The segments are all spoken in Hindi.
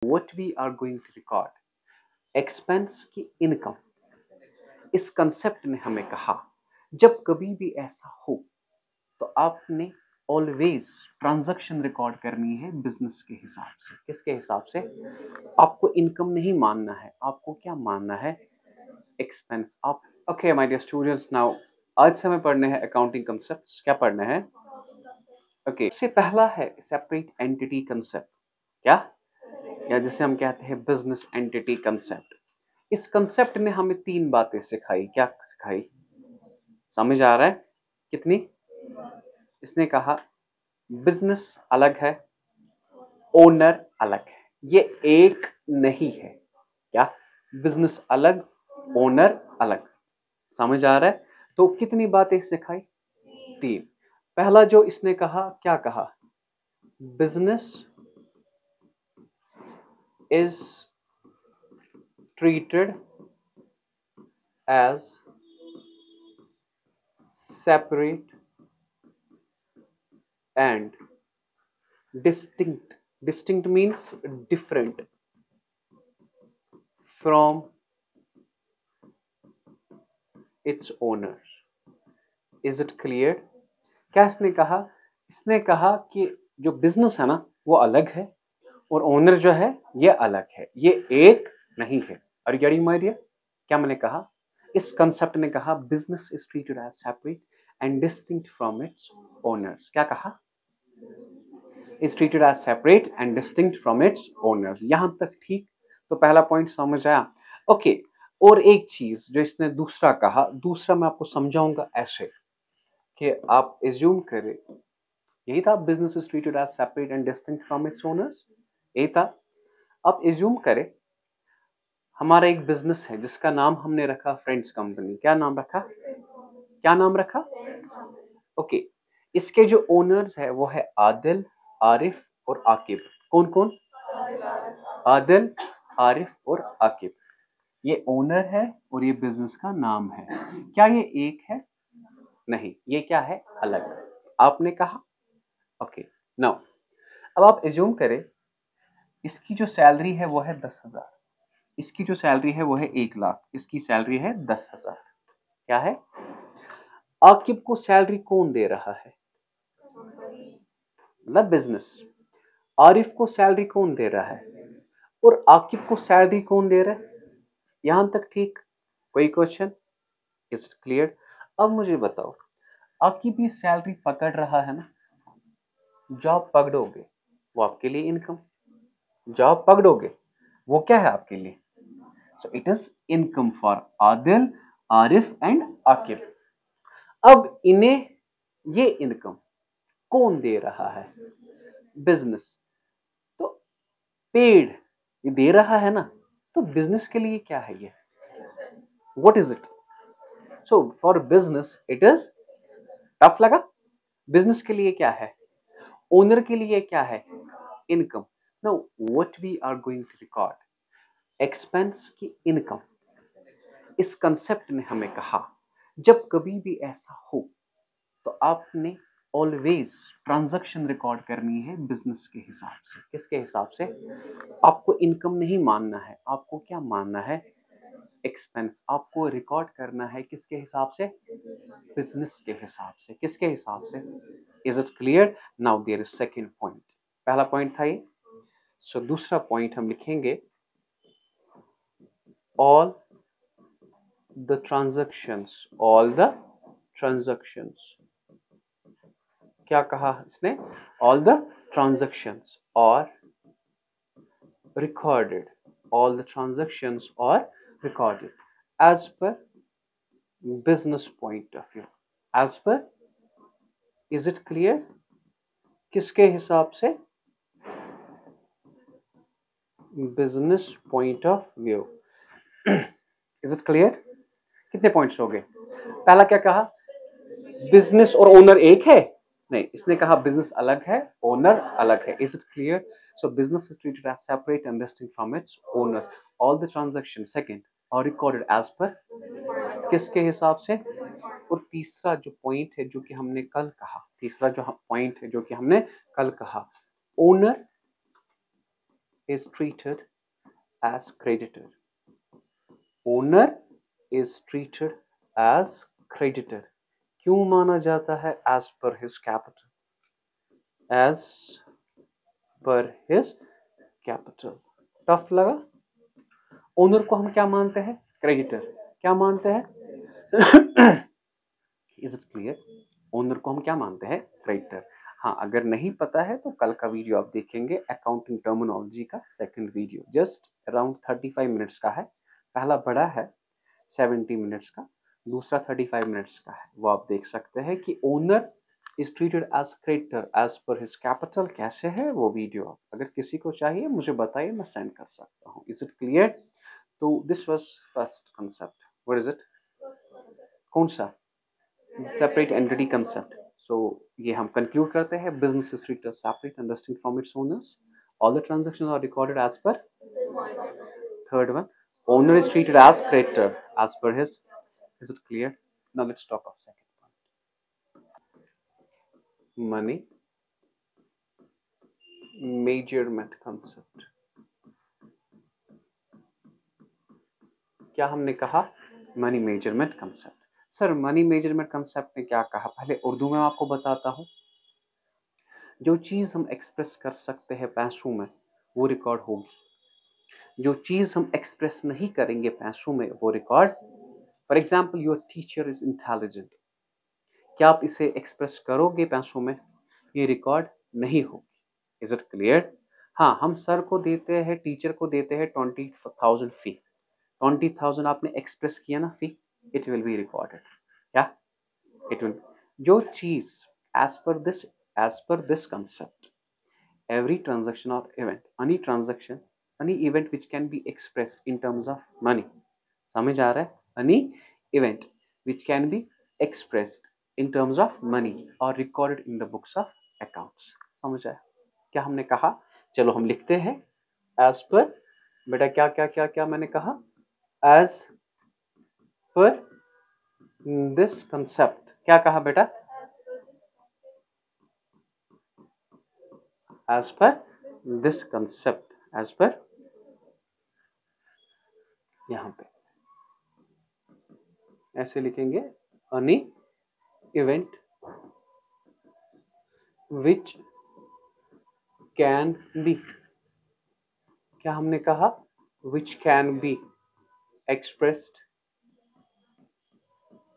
what we are going to record, expense की इनकम। इस कंसेप्ट ने हमें कहा जब कभी भी ऐसा हो तो आपने ऑलवेज ट्रांजैक्शन रिकॉर्ड करनी है बिजनेस के हिसाब से। किसके हिसाब से? आपको इनकम नहीं मानना है, आपको क्या मानना है? एक्सपेंस। आप okay my dear students, now आज से हमें पढ़ने हैं अकाउंटिंग कंसेप्ट्स। क्या पढ़ने हैं? ओके, सबसे पहला है सेपरेट एंटिटी कंसेप्ट। क्या? या जिसे हम कहते हैं बिजनेस एंटिटी कंसेप्ट। इस कंसेप्ट ने हमें तीन बातें सिखाई। क्या सिखाई? समझ आ रहा है? कितनी? इसने कहा बिजनेस अलग है, ओनर अलग है, ये एक नहीं है। क्या? बिजनेस अलग, ओनर अलग। समझ आ रहा है? तो कितनी बातें सिखाई? तीन। पहला जो इसने कहा, क्या कहा? Business is treated as separate and distinct. Distinct means different from its owner. Is it clear? क्या इसने कहा? इसने कहा कि जो बिजनेस है ना वो अलग है और ओनर जो है ये अलग है, ये एक नहीं है। Are you getting my dear? क्या मैंने कहा? इस कंसेप्ट ने कहा business is treated as separate and distinct from its owners. क्या कहा? Is treated as separate and distinct from its owners. यहां तक ठीक? तो पहला पॉइंट समझ आया? ओके, और एक चीज जो इसने दूसरा कहा, दूसरा मैं आपको समझाऊंगा ऐसे कि आप एज्यूम करें, यही था business is treated as separate and distinct from its owners, यही था। अब एज्यूम करें हमारा एक बिजनेस है जिसका नाम हमने रखा फ्रेंड्स कंपनी। क्या नाम रखा? क्या नाम रखा? ओके, इसके जो ओनर्स है वो है आदिल, आरिफ और आकिब। कौन कौन? आदिल, आरिफ और आकिब। ये ओनर है और ये बिजनेस का नाम है। क्या ये एक है? नहीं, ये क्या है? अलग। आपने कहा ओके। नाउ अब आप एज्यूम करें इसकी जो सैलरी है वो है 10,000, इसकी जो सैलरी है वो है 1,00,000, इसकी सैलरी है 10,000। क्या है? आकिब को सैलरी कौन दे रहा है? मतलब बिजनेस। आरिफ को सैलरी कौन दे रहा है? और आकिब को सैलरी कौन दे रहा है? यहां तक ठीक? कोई क्वेश्चन? Is it clear? अब मुझे बताओ, आकिब ये सैलरी पकड़ रहा है ना, जॉब पकड़ोगे वो आपके लिए इनकम। जॉब पकड़ोगे वो क्या है आपके लिए? So it is income for Adil, Arif and Aqib. अब इन्हें ये इनकम कौन दे रहा है? बिजनेस। तो पेड ये दे रहा है ना, तो बिजनेस के लिए क्या है ये? What is it? So for business it is tough लगा। बिजनेस के लिए क्या है? ओनर के लिए क्या है? Income. Now what we are going to record, expense की इनकम। इस कंसेप्ट ने हमें कहा जब कभी भी ऐसा हो तो आपने ऑलवेज ट्रांजैक्शन रिकॉर्ड करनी है बिजनेस के हिसाब से। किसके हिसाब से? आपको इनकम नहीं मानना है, आपको क्या मानना है? एक्सपेंस। आपको रिकॉर्ड करना है किसके हिसाब से? बिजनेस के हिसाब से। किसके हिसाब से? Is it clear? Now there is second point. पहला पॉइंट था ये। सो दूसरा पॉइंट हम लिखेंगे all the transactions. All the transactions. क्या कहा इसने? ऑल द ट्रांजैक्शंस और recorded, all the transactions are recorded as per business point of view, as per, is it clear? किसके हिसाब से? business point of view. is it clear? कितने पॉइंट्स हो गए? पहला क्या कहा? बिजनेस और ओनर एक है? नहीं, इसने कहा बिजनेस अलग है, ओनर अलग है। Is it clear? So business is treated as separate and distinct from its owners. All the transaction second are recorded as per किसके हिसाब से? और तीसरा जो पॉइंट है जो कि हमने कल कहा, तीसरा जो पॉइंट है जो कि हमने कल कहा, owner is treated as creditor. Owner is treated as creditor. क्यों माना जाता है? As per his capital. As per his capital. Tough लगा? ओनर को हम क्या मानते हैं? क्रेडिटर. क्या मानते हैं? Is it clear? ओनर को हम क्या मानते हैं? क्रेडिटर. हाँ, अगर नहीं पता है तो कल का वीडियो आप देखेंगे अकाउंटिंग टर्मिनोलॉजी का second video, just around 35 minutes का है. पहला बड़ा है 70 मिनट्स का, दूसरा 35 मिनट्स का है. वो आप देख सकते हैं कि owner is treated as creditor as per his capital. कैसे है वो वीडियो, अगर किसी को चाहिए मुझे बताइए, मैं सेंड कर सकता हूँ. Is it clear? तो this was first concept. What is it? कौन सा? Separate entity concept. सो ये हम कंक्लूड करते हैं. Business is treated separate and distinct from its owners. All the transactions are recorded as per. Third one, owner is treated as creditor as per his. Is it clear? Now let's talk of second point. Money measurement concept. क्या हमने कहा? Money measurement concept. Sir money measurement concept ने क्या कहा? पहले उर्दू में आपको बताता हूं. जो चीज हम एक्सप्रेस कर सकते हैं पैसों में वो रिकॉर्ड होगी. जो चीज हम एक्सप्रेस नहीं करेंगे पैसों में वो record. For example, your teacher is intelligent. क्या आप इसे एक्सप्रेस करोगे पैसों में? ये रिकॉर्ड नहीं होगी. Is it clear? हाँ, हम सर को देते हैं, टीचर को देते हैं 20,000 फी. 20,000 आपने एक्सप्रेस किया ना fee, it will be recorded. क्या? It will. जो चीज as per this concept, every transaction or event, any transaction, any event which can be expressed in terms of money. समझ आ रहा है? any event which can be expressed in terms of money or recorded in the books of accounts. समझ आया? क्या हमने कहा? चलो हम लिखते हैं. as per, बेटा क्या क्या क्या क्या मैंने कहा? as per this concept. क्या कहा बेटा? as per this concept. as per, यहां पे ऐसे लिखेंगे, any event which can be. क्या हमने कहा? which can be expressed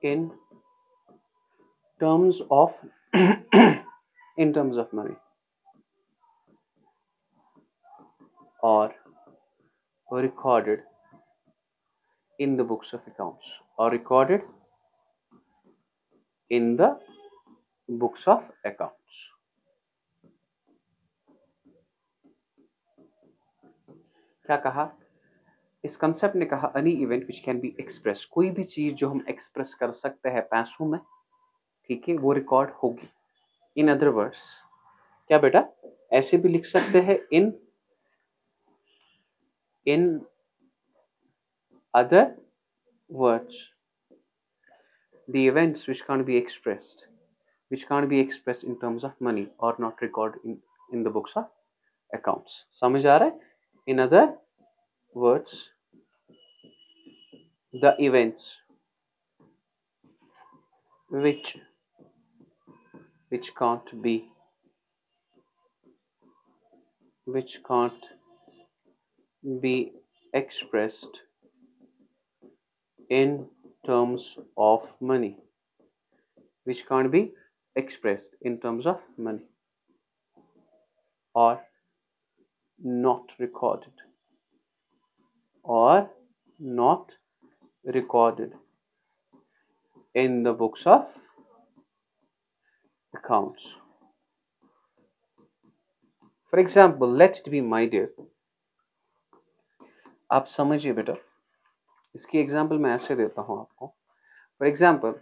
in terms of in terms of money or recorded in the books of accounts, or recorded in the books of accounts. क्या कहा? इस कंसेप्ट ने कहा any event which can be expressed, कोई भी चीज जो हम एक्सप्रेस कर सकते हैं पैसों में, ठीक है, वो रिकॉर्ड होगी. इन अदर वर्ड्स, क्या बेटा? ऐसे भी लिख सकते हैं, in other words, the events which can't be expressed in terms of money or not recorded in the books of accounts. समझ आ रहा है? In other words, the events which can't be expressed in terms of money, which can't be expressed in terms of money or not recorded in the books of accounts. For example, let it be, my dear. आप समझिए बेटा, इसकी एग्जाम्पल मैं ऐसे देता हूं आपको. For example,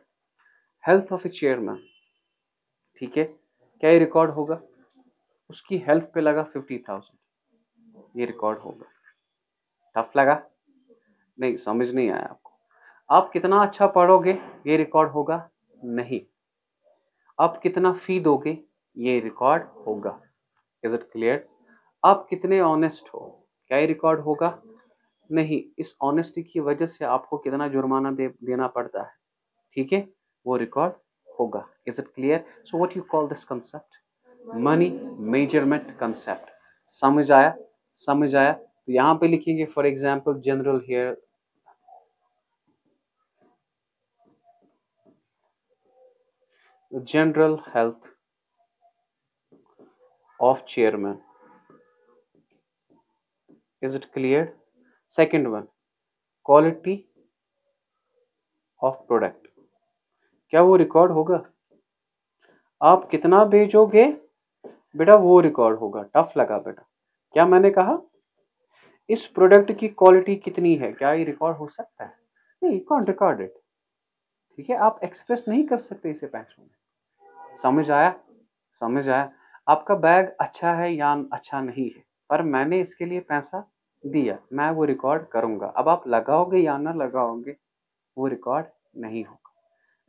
health of A chairman, ठीक है, क्या ये रिकॉर्ड होगा? उसकी हेल्थ पे लगा 50,000, ये रिकॉर्ड होगा. टफ लगा? नहीं, समझ नहीं आया आपको? आप कितना अच्छा पढ़ोगे ये रिकॉर्ड होगा? नहीं. आप कितना फी दोगे ये रिकॉर्ड होगा. Is it clear? आप कितने ऑनेस्ट हो क्या ये रिकॉर्ड होगा? नहीं, इस ऑनेस्टी की वजह से आपको कितना जुर्माना देना पड़ता है, ठीक है, वो रिकॉर्ड होगा। Is it clear? So what you call this concept? Money measurement concept. समझ आया? समझ आया? तो यहां पे लिखेंगे for example general here, general health of chairman. Is it clear? Second one, quality of product. क्या वो रिकॉर्ड होगा? आप कितना भेजोगे बेटा वो रिकॉर्ड होगा। टफ लगा बेटा? क्या मैंने कहा? इस प्रोडक्ट की क्वालिटी कितनी है, क्या ये रिकॉर्ड हो सकता है? नहीं, कॉन्ट रिकॉर्ड इट, ठीक है। आप एक्सप्रेस नहीं कर सकते इसे पैसों में। समझ आया? समझ आया? आपका बैग अच्छा है या अच्छा नहीं है, पर मैंने इसके लिए पैसा दिया, मैं वो रिकॉर्ड करूंगा। अब आप लगाओगे या ना लगाओगे, वो रिकॉर्ड नहीं होगा।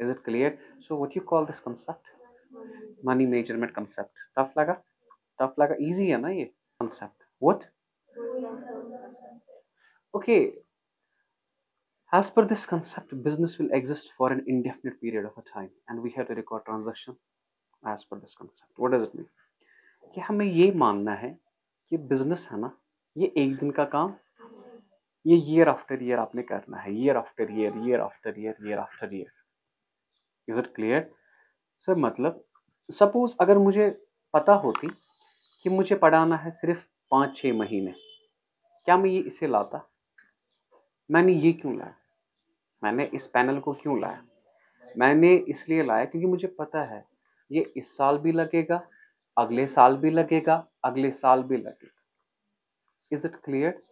Is it clear? So what you call this concept? Money measurement concept. Tough लगा? टफ लगा? इजी है ना ये concept? What? Okay, as per this concept business will exist for an indefinite period of a time and we have to record transaction as per this concept. What does it mean? कि हमें ये मानना है कि बिजनेस है ना, ये एक दिन का काम, ये ईयर आफ्टर ईयर आपने करना है, year after year, year after year, year after year. Is it clear sir? मतलब सपोज अगर मुझे पता होती कि मुझे पढ़ाना है सिर्फ 5-6 महीने, क्या मैं ये इसे लाता? मैंने ये क्यों लाया? मैंने इस पैनल को क्यों लाया? मैंने इसलिए लाया क्योंकि मुझे पता है ये इस साल भी लगेगा, अगले साल भी लगेगा, अगले साल भी लगेगा। Is it clear?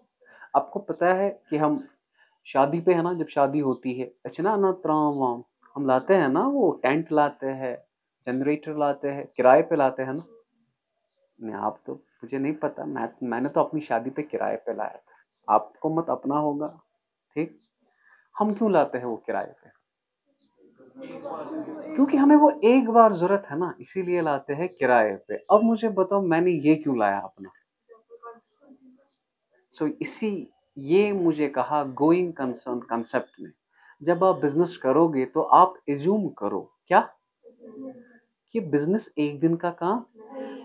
आपको पता है कि हम शादी पे है ना, जब शादी होती है अचना ना त्राम वाम हम लाते हैं ना, वो टेंट लाते हैं, जनरेटर लाते हैं, किराए पे लाते हैं ना। नहीं, आप तो, मुझे नहीं पता, मैंने तो अपनी शादी पे किराए पे लाया था, आपको मत अपना होगा, ठीक। हम क्यों लाते हैं वो किराए पे? क्योंकि हमें वो एक बार जरूरत है ना, इसीलिए लाते हैं किराए पे। अब मुझे बताओ मैंने ये क्यों लाया अपना? सो इसी, ये मुझे कहा गोइंग कंसर्न कंसेप्ट में, जब आप बिजनेस करोगे तो आप एज्यूम करो क्या कि बिजनेस एक दिन का काम,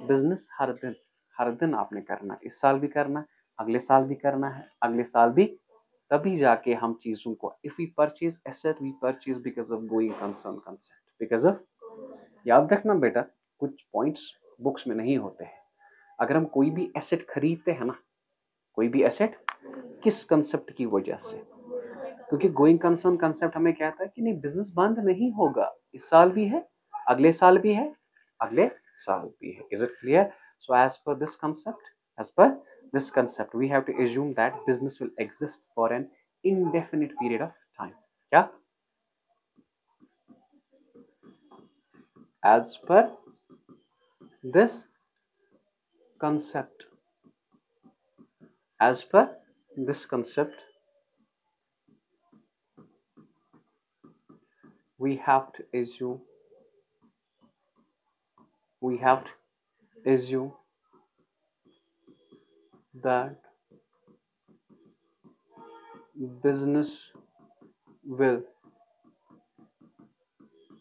बिजनेस हर दिन आपने करना है, इस साल भी करना है, अगले साल भी करना है, अगले साल भी। तभी जाके हम चीजों को, if we purchase asset we purchase because of going concern concept, because of, याद रखना बेटा कुछ पॉइंट्स बुक्स में नहीं होते हैं। अगर हम कोई भी एसेट खरीदते हैं ना, कोई भी एसेट, किस कंसेप्ट की वजह से? क्योंकि गोइंग कंसर्न कंसेप्ट हमें कहता है कि नहीं बिजनेस बंद नहीं होगा, इस साल भी है, अगले साल भी है, अगले साल भी है। Is it clear? So as per this concept, as per this concept we have to assume that business will exist for an indefinite period of time. क्या? As per this concept, as per this concept we have to assume, we have to assume that business will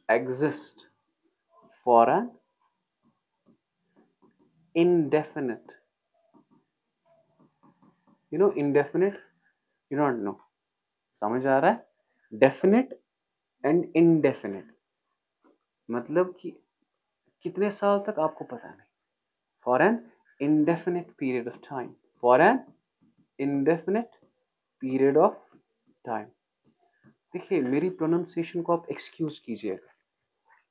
exist for an indefinite, you know indefinite, you don't know, समझ आ रहा है? डेफिनेट एंड इनडेफिनेट मतलब कि कितने साल तक आपको पता नहीं, for an indefinite period of time, for an indefinite period of time। देखिए मेरी प्रोनाउंसिएशन को आप एक्सक्यूज कीजिएगा,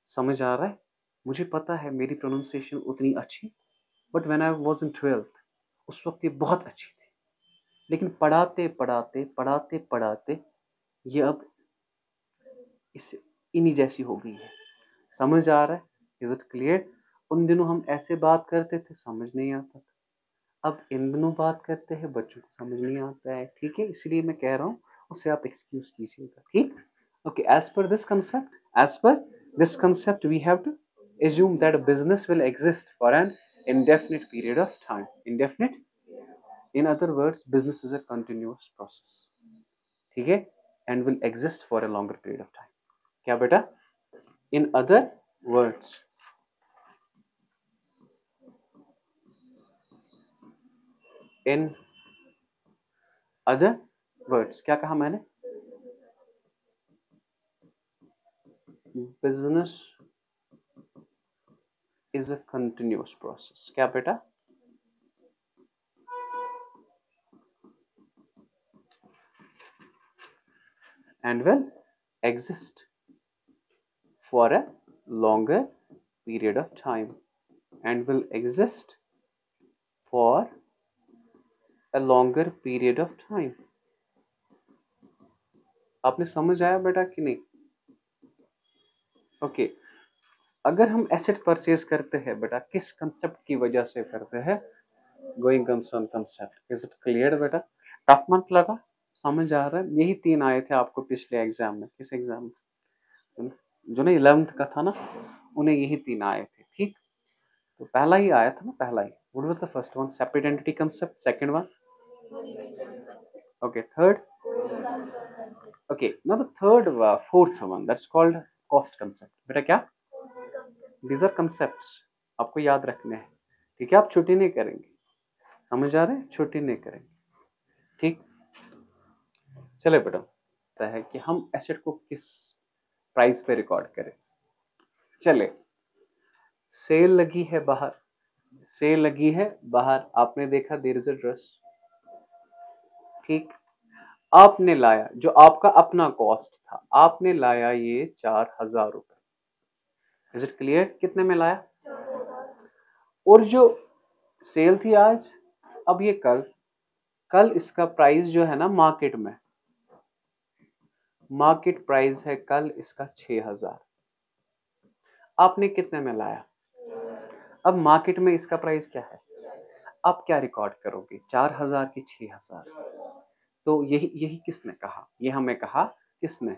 समझ आ रहा है? मुझे पता है मेरी प्रोनाउंसिएशन उतनी अच्छी, but when I was in 12th उस वक्त ये बहुत अच्छी थी, लेकिन पढ़ाते पढ़ाते पढ़ाते पढ़ाते ये अब इस इन्हीं जैसी हो गई है। समझ आ रहा है? Is it clear? उन दिनों हम ऐसे बात करते थे, समझ नहीं आता था, अब इन दिनों बात करते हैं, बच्चों को समझ नहीं आता है, ठीक है, इसलिए मैं कह रहा हूँ उसे आप एक्सक्यूज कीजिएगा, ठीक। Okay, as per this concept, as per this concept we have to assume that a business will exist for an indefinite period of time, indefinite in other words business is a continuous process, ठीक है, and will exist for a longer period of time. क्या बेटा? In other words, in other words, क्या कहा मैंने? Business is a continuous process. क्या बेटा? And will exist for a longer period of time and will exist for a longer period of time। आपने समझ आया बेटा कि नहीं? ओके अगर हम एसेट परचेज करते हैं बेटा किस कंसेप्ट की वजह से करते हैं? Going concern concept. Is it clear बेटा? टफ मत लगा? समझ आ रहा है? यही 3 आए थे आपको पिछले एग्जाम में। किस एग्जाम में? जो ना 11th का था ना, उन्हें यही 3 आए थे। ठीक, तो पहला ही आया था ना, पहला ही। What was the first one? Separate entity concept. Second one? Okay, third? Okay, now the third, fourth one, that's called cost concept. बेटा क्या? These are concepts. आपको याद रखने हैं, ठीक है? आप छुट्टी नहीं करेंगे, समझ आ रहे हैं? छुट्टी नहीं करेंगे, ठीक? चले बेटा, पता है कि हम एसेट को किस प्राइस पे रिकॉर्ड करें। चले, सेल लगी है बाहर, सेल लगी है बाहर, आपने देखा देयर इज अ ड्रेस, ठीक, आपने लाया, जो आपका अपना कॉस्ट था, आपने लाया ये 4000 रुपए। Is it clear? कितने में लाया? और जो सेल थी आज, अब ये कल, कल इसका प्राइस जो है ना मार्केट में, मार्केट प्राइस है कल इसका 6000, आपने कितने में लाया? अब मार्केट में इसका प्राइस क्या है? आप क्या रिकॉर्ड करोगे? 4000 की 6000। तो यही यही किसने कहा? ये हमें कहा किसने?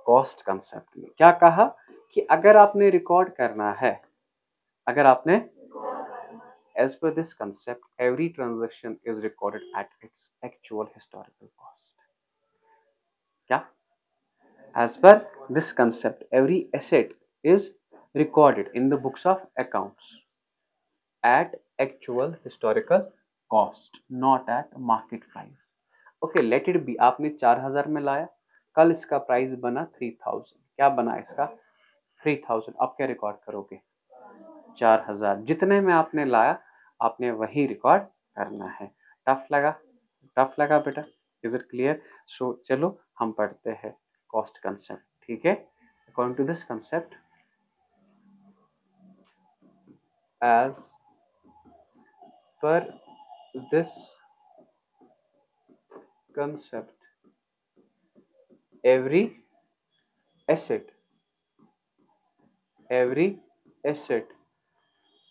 कॉस्ट कंसेप्ट में। क्या कहा? कि अगर आपने रिकॉर्ड करना है, अगर आपने, as per this concept every transaction is recorded at its actual historical cost। क्या? as per this concept every asset is recorded in the books of accounts at actual historical cost, not at market price। okay, let it be, आपने 4000 में लाया, कल इसका प्राइस बना 3000। क्या बना इसका? 3000। आप क्या रिकॉर्ड करोगे? 4000। जितने में आपने लाया आपने वही रिकॉर्ड करना है। टफ लगा? टफ लगा बेटा? Is it clear? सो चलो हम पढ़ते हैं कॉस्ट कंसेप्ट, ठीक है? According to this concept, as per this concept every asset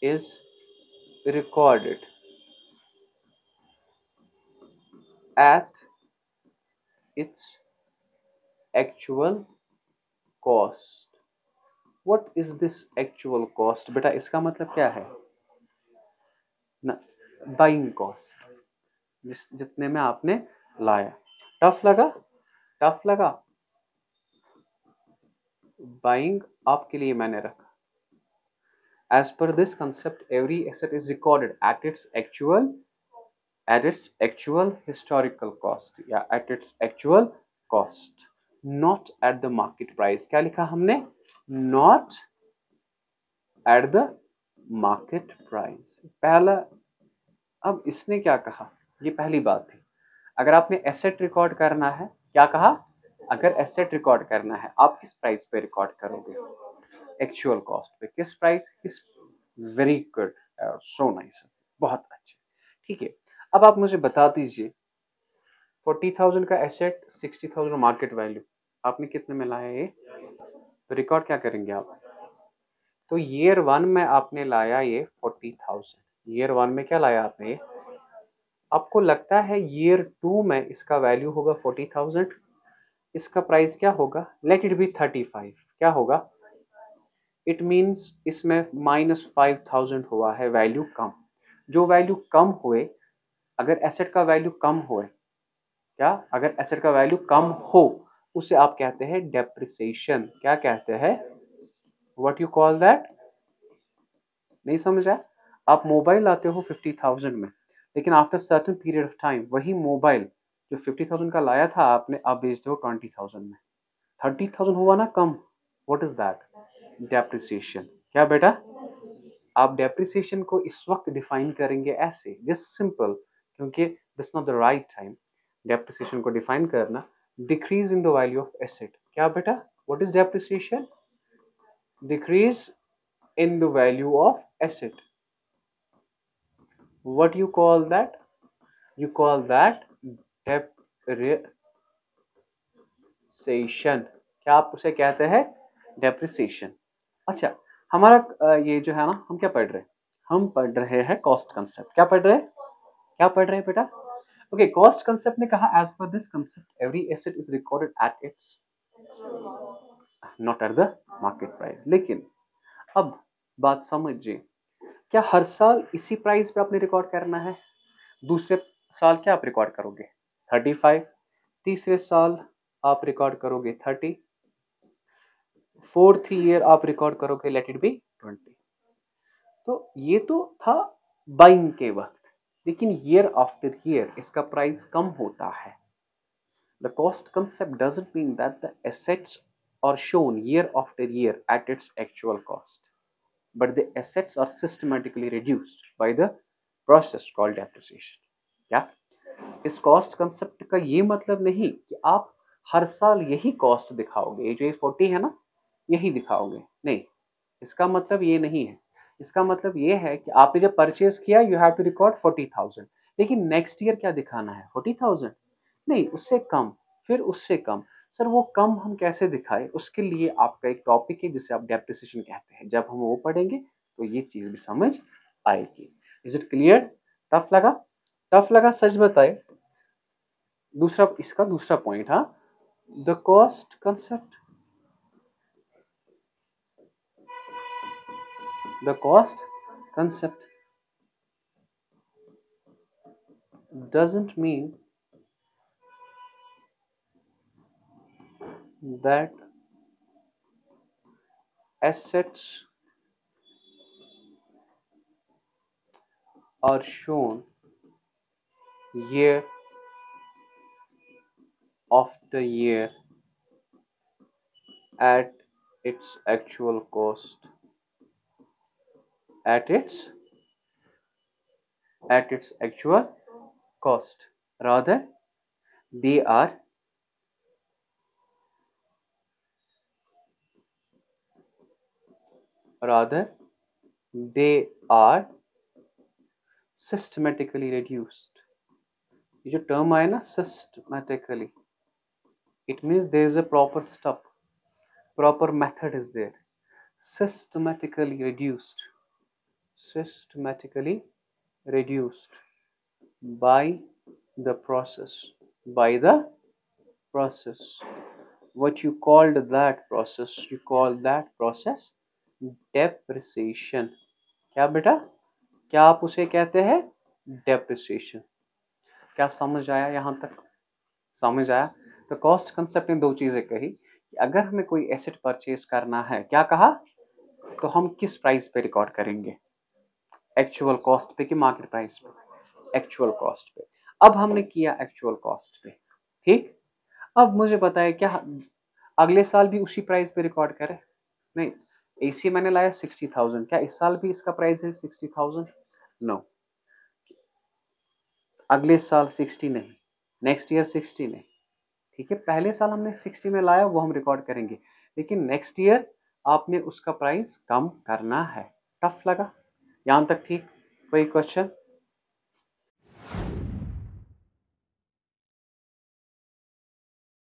is recorded at its actual cost। what is this actual cost? बेटा इसका मतलब क्या है ना? बाइंग कॉस्ट, जितने में आपने लाया। टफ लगा? टफ लगा? बाइंग आपके लिए मैंने रखा। As per this concept, every asset is recorded at its actual historical cost, या at its actual cost, not at the market price। क्या लिखा हमने? Not at the market price। पहला, अब इसने क्या कहा? ये पहली बात थी। अगर आपने एसेट रिकॉर्ड करना है, क्या कहा? अगर एसेट रिकॉर्ड करना है आप किस प्राइस पे रिकॉर्ड करोगे? एक्चुअल कॉस्ट पे। किस प्राइस? किस? वेरी गुड, सो नाइस, बहुत अच्छे, ठीक है। अब आप मुझे बता दीजिए 40,000 का एसेट, 60,000 मार्केट वैल्यू, आपने कितने में लाया ये? तो रिकॉर्ड क्या करेंगे आप? तो ईयर 1 में आपने लाया ये 40,000। ईयर 1 में क्या लाया आपने ये? आपको लगता है ईयर 2 में इसका वैल्यू होगा 40,000, इसका प्राइस क्या होगा? Late it B 35। क्या होगा? इट मीन्स इसमें -5000 हुआ है, वैल्यू कम। जो वैल्यू कम हुए, अगर एसेट का वैल्यू कम हो, क्या अगर एसेट का वैल्यू कम हो उसे आप कहते हैं डेप्रिसिएशन। क्या कहते हैं? What you call that? नहीं समझा? आप मोबाइल लाते हो 50,000 में, लेकिन after certain period of time वही मोबाइल जो 50,000 का लाया था आपने, आप बेचते हो 20,000 में। 30,000 हुआ ना कम। What is that? डेप्रिसिएशन। क्या बेटा? आप डेप्रिसिएशन को इस वक्त डिफाइन करेंगे ऐसे, जस्ट सिंपल, क्योंकि this not the right time depreciation को डिफाइन करना। Decrease in the value of asset. क्या बेटा? What is depreciation? Decrease in the value of asset. What you call that? You call that depreciation. क्या आप उसे कहते हैं? डेप्रिसिएशन। अच्छा, हमारा ये जो है ना, हम क्या पढ़ रहे हैं? हम पढ़ रहे हैं कॉस्ट कंसेप्ट। क्या पढ़ रहे हैं? क्या पढ़ रहे हैं बेटा? ओके, कॉस्ट कंसेप्ट ने कहा as per this concept every asset is recorded at its not at the market price. लेकिन अब बात समझिए, क्या हर साल इसी प्राइस पे आपने रिकॉर्ड करना है? दूसरे साल क्या आप रिकॉर्ड करोगे? 35। तीसरे साल आप रिकॉर्ड करोगे 30। फोर्थ ईयर आप रिकॉर्ड करोगे लेट इट बी 20। तो ये तो था बाइंग के वक्त, लेकिन ईयर आफ्टर ईयर इसका प्राइस कम होता है। The cost concept doesn't mean that the assets are shown year after year at its actual cost, but the assets are systematically reduced by the process called depreciation. क्या इस कॉस्ट कंसेप्ट का ये मतलब नहीं कि आप हर साल यही कॉस्ट दिखाओगे, ये जो 40 है ना, यही दिखाओगे? नहीं, इसका मतलब ये नहीं है। इसका मतलब ये है कि आपने जब परचेज किया यू हैव टू रिकॉर्ड 40,000, लेकिन नेक्स्ट ईयर क्या दिखाना है? 40,000 नहीं, उससे कम, फिर उससे कम। सर वो कम हम कैसे दिखाए? उसके लिए आपका एक टॉपिक है जिसे आप डेप्रिसिएशन कहते हैं। जब हम वो पढ़ेंगे तो ये चीज भी समझ आएगी। Is it clear? टफ लगा? टफ लगा? सच बताए। दूसरा, इसका दूसरा पॉइंट, हाँ, the cost concept, the cost concept doesn't mean that assets are shown year after year at its actual cost, at its actual cost. Rather they are systematically reduced. ये जो टर्म आया ना systematically, it means there is a proper step, proper method is there. Systematically reduced by the process, what you called that process? You call that process depreciation. क्या बेटा? क्या आप उसे कहते हैं? डेप्रिसिएशन। क्या समझ आया? यहां तक समझ आया? तो कॉस्ट कंसेप्ट ने दो चीजें कही कि अगर हमें कोई एसेट परचेज करना है, क्या कहा, तो हम किस प्राइस पे रिकॉर्ड करेंगे? एक्चुअल कॉस्ट पे कि मार्केट प्राइस पे? एक्चुअल कॉस्ट पे। अब हमने किया एक्चुअल कॉस्ट पे, ठीक। अब मुझे बताया क्या अगले साल भी उसी प्राइस पे रिकॉर्ड करें? नहीं, एसी मैंने लाया 60,000, क्या इस साल भी इसका प्राइस है 60,000? नो, अगले साल 60 नहीं, नेक्स्ट ईयर 60 नहीं, ठीक है। पहले साल हमने 60 में लाया, वो हम रिकॉर्ड करेंगे, लेकिन नेक्स्ट ईयर आपने उसका प्राइस कम करना है। टफ लगा? यहां तक ठीक? कोई क्वेश्चन?